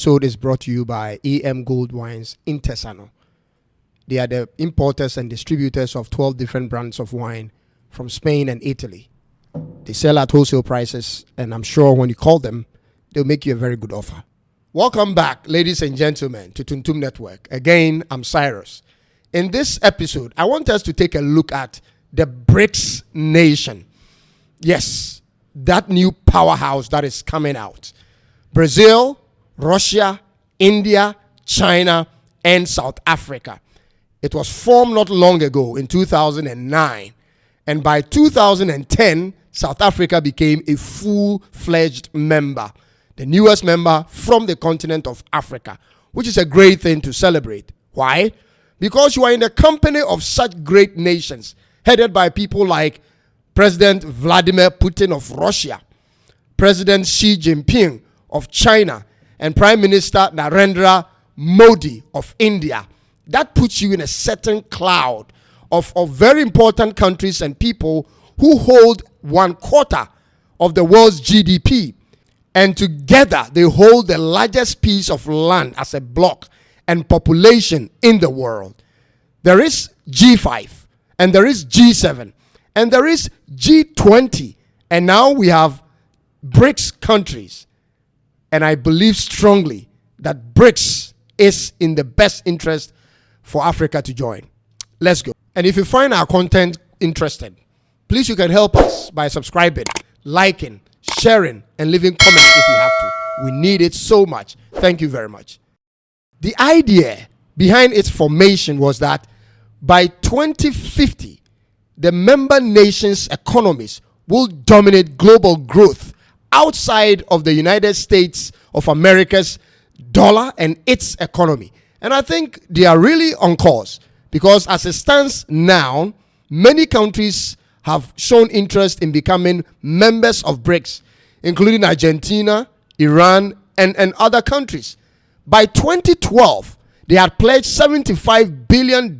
episode is brought to you by EM Gold Wines Intesano. They are the importers and distributors of 12 different brands of wine from Spain and Italy. They sell at wholesale prices, and I'm sure when you call them, they'll make you a very good offer. Welcome back, ladies and gentlemen, to Tuntum Network. Again, I'm Cyrus. In this episode, I want us to take a look at the BRICS nation. Yes, that new powerhouse that is coming out. Brazil, Russia, India, China, and South Africa. It was formed not long ago in 2009. And by 2010, South Africa became a full-fledged member, the newest member from the continent of Africa, which is a great thing to celebrate. Why? Because you are in the company of such great nations, headed by people like President Vladimir Putin of Russia, President Xi Jinping of China, and Prime Minister Narendra Modi of India. That puts you in a certain cloud of very important countries and people who hold 1/4 of the world's GDP. And together, they hold the largest piece of land as a block and population in the world. There is G5, and there is G7, and there is G20. And now we have BRICS countries. And I believe strongly that BRICS is in the best interest for Africa to join. Let's go. And if you find our content interesting, please you can help us by subscribing, liking, sharing, and leaving comments if you have to. We need it so much. Thank you very much. The idea behind its formation was that by 2050, the member nations' economies will dominate global growth outside of the United States of America's dollar and its economy. And I think they are really on course because as it stands now, many countries have shown interest in becoming members of BRICS, including Argentina, Iran, and other countries. By 2012, they had pledged $75 billion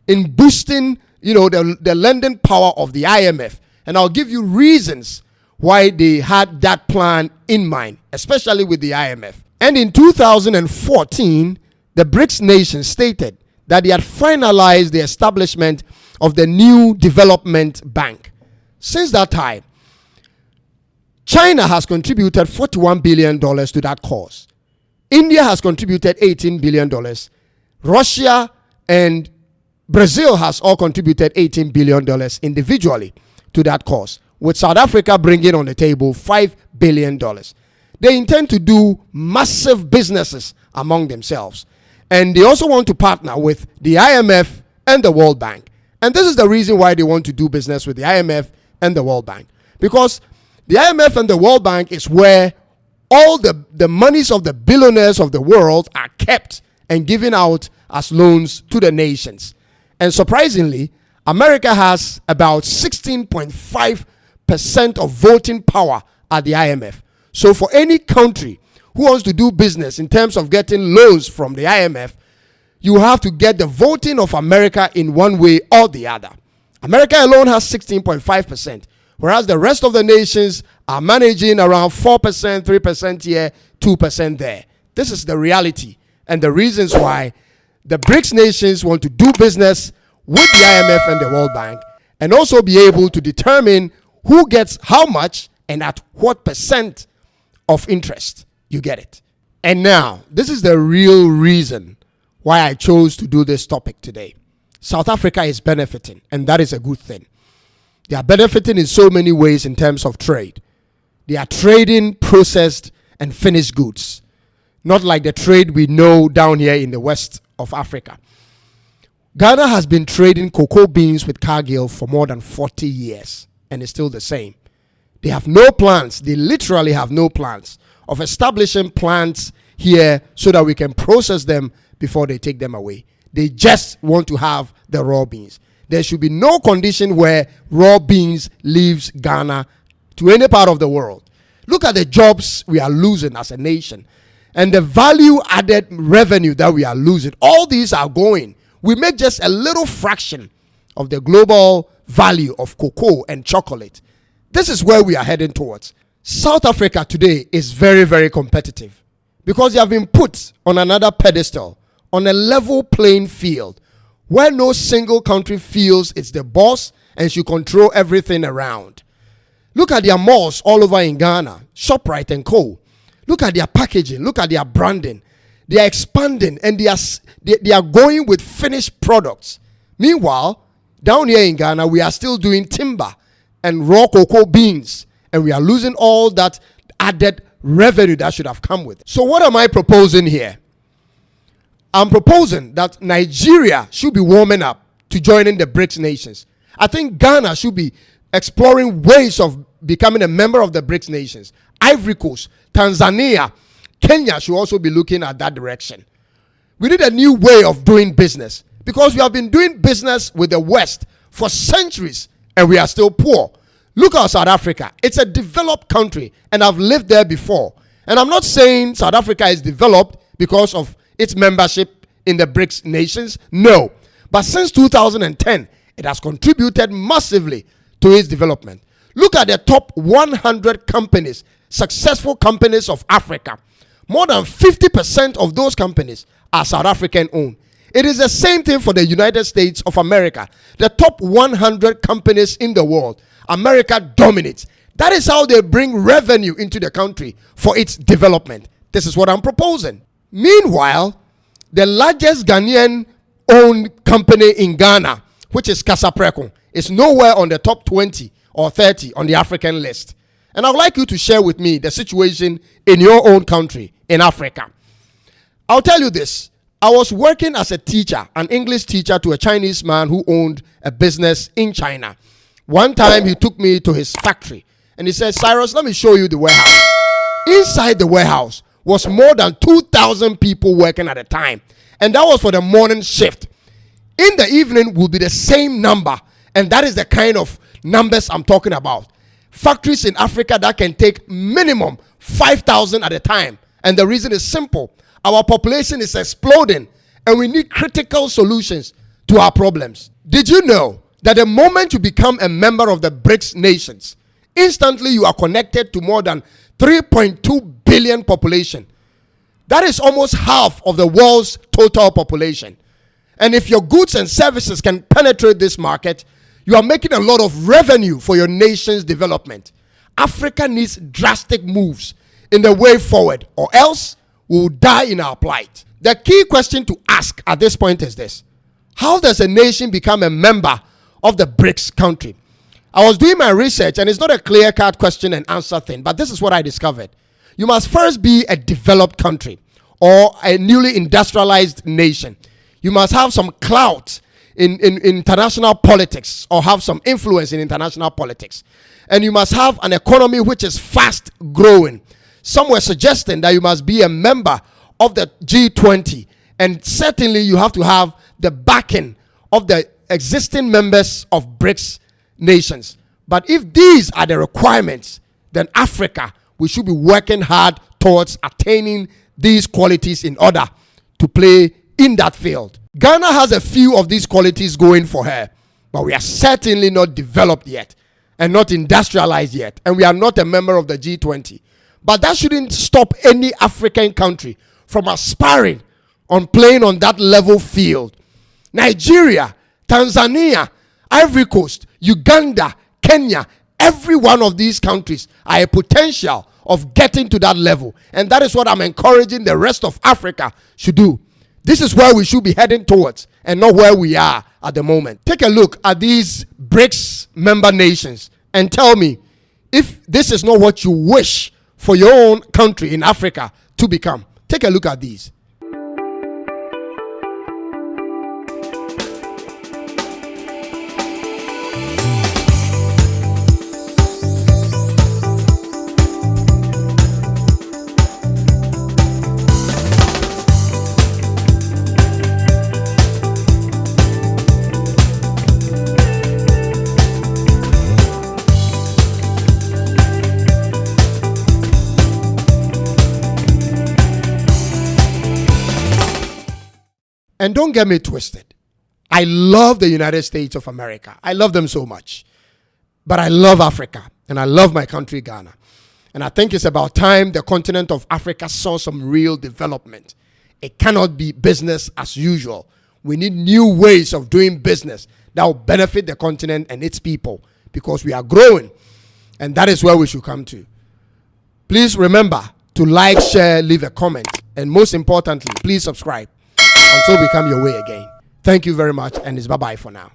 in boosting, the lending power of the IMF. And I'll give you reasons why they had that plan in mind, especially with the IMF. And in 2014, the BRICS nations stated that they had finalized the establishment of the new development bank. Since that time, China has contributed $41 billion to that cause. India has contributed $18 billion. Russia and Brazil has all contributed $18 billion individually to that cause, with South Africa bringing on the table $5 billion. They intend to do massive businesses among themselves. And they also want to partner with the IMF and the World Bank. And this is the reason why they want to do business with the IMF and the World Bank. Because the IMF and the World Bank is where all the monies of the billionaires of the world are kept and given out as loans to the nations. And surprisingly, America has about 16.5% of voting power at the IMF. So for any country who wants to do business in terms of getting loans from the IMF, you have to get the voting of America in one way or the other. America alone has 16.5%, whereas the rest of the nations are managing around 4%, 3% here, 2% there. This is the reality and the reasons why the BRICS nations want to do business with the IMF and the World Bank and also be able to determine who gets how much and at what percent of interest. You get it. And now, this is the real reason why I chose to do this topic today. South Africa is benefiting, and that is a good thing. They are benefiting in so many ways in terms of trade. They are trading processed and finished goods, not like the trade we know down here in the west of Africa. Ghana has been trading cocoa beans with Cargill for more than 40 years, and it's still the same. They have no plans, they literally have no plans of establishing plants here so that we can process them before they take them away. They just want to have the raw beans. There should be no condition where raw beans leaves Ghana to any part of the world. Look at the jobs we are losing as a nation and the value added revenue that we are losing. All these are going. We make just a little fraction of the global value of cocoa and chocolate. This is where we are heading towards. South Africa today is very, very competitive because they have been put on another pedestal, on a level playing field, where no single country feels it's the boss and should control everything around. Look at their malls all over in Ghana, ShopRite and Co. Look at their packaging, look at their branding. They are expanding and they are going with finished products. Meanwhile, down here in Ghana, we are still doing timber and raw cocoa beans, and we are losing all that added revenue that should have come with it. So what am I proposing here? I'm proposing that Nigeria should be warming up to joining the BRICS nations. I think Ghana should be exploring ways of becoming a member of the BRICS nations. Ivory Coast, Tanzania, Kenya should also be looking at that direction. We need a new way of doing business, because we have been doing business with the West for centuries and we are still poor. Look at South Africa. It's a developed country and I've lived there before. And I'm not saying South Africa is developed because of its membership in the BRICS nations. No. But since 2010, it has contributed massively to its development. Look at the top 100 companies, successful companies of Africa. More than 50% of those companies are South African owned. It is the same thing for the United States of America. The top 100 companies in the world, America dominates. That is how they bring revenue into the country for its development. This is what I'm proposing. Meanwhile, the largest Ghanaian owned company in Ghana, which is Casapreco, is nowhere on the top 20 or 30 on the African list. And I would like you to share with me the situation in your own country, in Africa. I'll tell you this. I was working as a teacher, an English teacher, to a Chinese man who owned a business in China. One time he took me to his factory and he said, "Cyrus, let me show you the warehouse." Inside the warehouse was more than 2,000 people working at a time. And that was for the morning shift. In the evening will be the same number. And that is the kind of numbers I'm talking about. Factories in Africa that can take minimum 5,000 at a time. And the reason is simple. Our population is exploding and we need critical solutions to our problems. Did you know that the moment you become a member of the BRICS nations, instantly you are connected to more than 3.2 billion population? That is almost half of the world's total population. And if your goods and services can penetrate this market, you are making a lot of revenue for your nation's development. Africa needs drastic moves in the way forward, or else we will die in our plight. The key question to ask at this point is this: how does a nation become a member of the BRICS country? I was doing my research and it's not a clear-cut question and answer thing, but this is what I discovered. You must first be a developed country or a newly industrialized nation. You must have some clout in international politics or have some influence in international politics. And you must have an economy which is fast growing. Some were suggesting that you must be a member of the G20, and certainly you have to have the backing of the existing members of BRICS nations. But if these are the requirements, then Africa, we should be working hard towards attaining these qualities in order to play in that field. Ghana has a few of these qualities going for her, but we are certainly not developed yet and not industrialized yet, and we are not a member of the G20. But that shouldn't stop any African country from aspiring on playing on that level field. Nigeria, Tanzania, Ivory Coast, Uganda, Kenya, every one of these countries are a potential of getting to that level. And that is what I'm encouraging the rest of Africa should do. This is where we should be heading towards and not where we are at the moment. Take a look at these BRICS member nations and tell me if this is not what you wish for your own country in Africa to become. Take a look at these. And don't get me twisted. I love the United States of America. I love them so much. But I love Africa and I love my country, Ghana. And I think it's about time the continent of Africa saw some real development. It cannot be business as usual. We need new ways of doing business that will benefit the continent and its people, because we are growing, and that is where we should come to. Please remember to like, share, leave a comment, and most importantly, please subscribe until we come your way again. Thank you very much, and it's bye-bye for now.